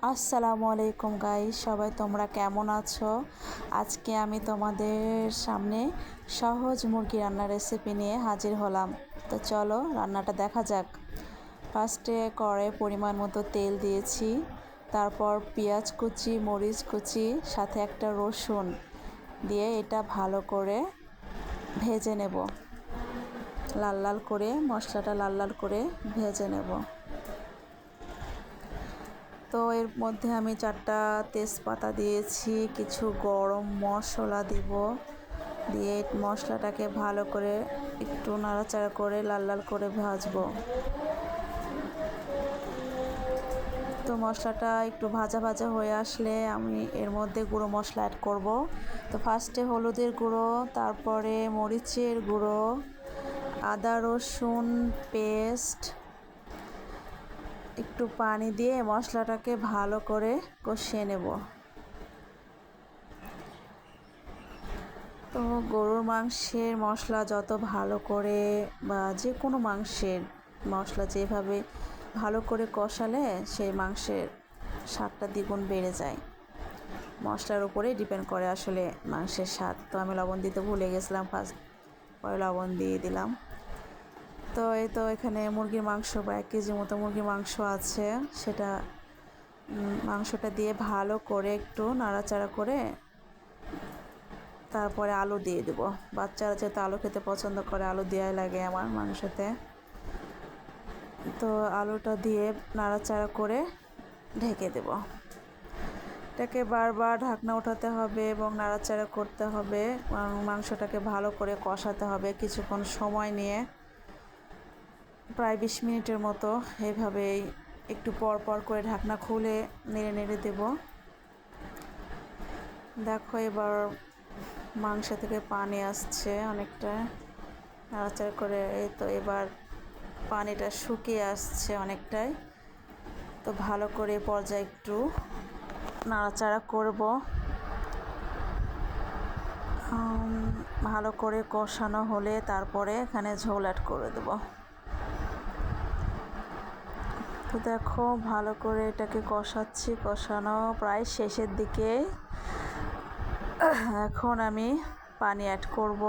আসসালামু আলাইকুম গাইস, সবাই তোমরা কেমন আছো? আজকে আমি তোমাদের সামনে সহজ মুরগি রান্নার রেসিপি নিয়ে হাজির হলাম। তো চলো রান্নাটা দেখা যাক। ফার্স্টে কড়াইয়ে পরিমাণ মতো তেল দিয়েছি, তারপর পেঁয়াজ কুচি, মরিচ কুচি, সাথে একটা রসুন দিয়ে এটা ভালো করে ভেজে নেব। লাল লাল করে মশলাটা লাল লাল করে ভেজে নেব। তো এর মধ্যে আমি 4টা তেজপাতা দিয়েছি, কিছু গরম মশলা দিব, দিয়ে মশলাটাকে ভালো করে একটু নাড়াচাড়া করে লাল লাল করে ভাজবো। তো মশলাটা একটু ভাজা ভাজা হয়ে আসলে আমি এর মধ্যে গুঁড়ো মশলা অ্যাড করব। তো ফার্স্টে হলুদের গুঁড়ো, তারপরে মরিচের গুঁড়ো, আদা রসুন পেস্ট, একটু পানি দিয়ে মশলাটাকে ভালো করে কষিয়ে নেব। তো গরুর মাংসের মশলা যত ভালো করে বা যে কোনো মাংসের মশলা যেভাবে ভালো করে কষালে সেই মাংসের স্বাদটা দ্বিগুণ বেড়ে যায়। মশলার উপরে ডিপেন্ড করে আসলে মাংসের স্বাদ। তো আমি লবণ দিতে ভুলে গেছিলাম, ফার্স্ট পরে লবণ দিয়ে দিলাম। তো এই তো এখানে মুরগির মাংস বা 1 কেজি মতো মুরগির মাংস আছে, সেটা মাংসটা দিয়ে ভালো করে একটু নাড়াচাড়া করে তারপরে আলু দিয়ে দেবো। বাচ্চারা যেহেতু আলু খেতে পছন্দ করে, আলু দেওয়াই লাগে আমার মাংসতে। তো আলুটা দিয়ে নাড়াচাড়া করে ঢেকে দেব। এটাকে বারবার ঢাকনা ওঠাতে হবে এবং নাড়াচাড়া করতে হবে। মাংসটাকে ভালো করে কষাতে হবে কিছুক্ষণ সময় নিয়ে, প্রায় 20 মিনিটের মতো। এইভাবেই একটু পর পর করে ঢাকনা খুলে নেড়ে নেড়ে দেব। দেখো এবার মাংস থেকে পানি আসছে অনেকটা, নাড়াচাড়া করে। এই তো এবার পানিটা শুকিয়ে আসছে অনেকটাই। তো ভালো করে পর্যায়ে একটু নাড়াচাড়া করব। ভালো করে কষানো হলে তারপরে এখানে ঝোল অ্যাড করে দেব। তো দেখো ভালো করে এটাকে কষাচ্ছি, কষানো প্রায় শেষের দিকে। এখন আমি পানি অ্যাড করব।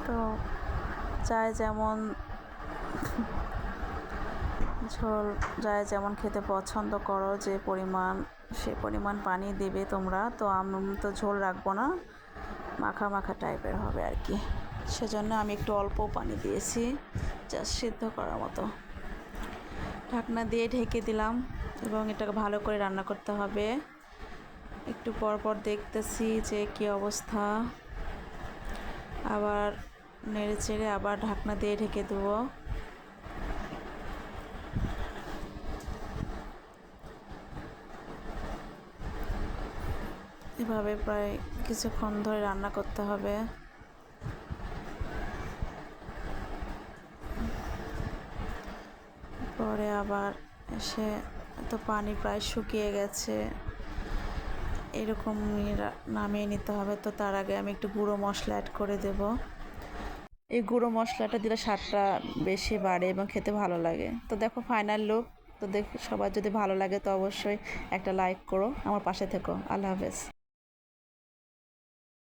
তো যাই যেমন ঝোল, যাই যেমন খেতে পছন্দ করো, যে পরিমাণ সে পরিমাণ পানি দেবে তোমরা। তো আমি তো ঝোল রাখবো না, মাখা মাখা টাইপের হবে আর কি, সেজন্য আমি একটু অল্প পানি দিয়েছি, জাস্ট সিদ্ধ করার মতো। ঢাকনা দিয়ে ঢেকে দিলাম এবং এটাকে ভালো করে রান্না করতে হবে। একটু পর পর দেখতেছি যে কী অবস্থা, আবার নেড়ে চেড়ে আবার ঢাকনা দিয়ে ঢেকে দেবো। এভাবে প্রায় কিছুক্ষণ ধরে রান্না করতে হবে। পরে আবার এসে তো পানি প্রায় শুকিয়ে গেছে, এরকম নামিয়ে নিতে হবে। তো তার আগে আমি একটু গুঁড়ো মশলা অ্যাড করে দেব। এই গুঁড়ো মশলাটা দিলে স্বাদটা বেশি বাড়ে এবং খেতে ভালো লাগে। তো দেখো ফাইনাল লুক। তো সবার যদি ভালো লাগে তো অবশ্যই একটা লাইক করো, আমার পাশে থেকো। আল্লাহ হাফেজ।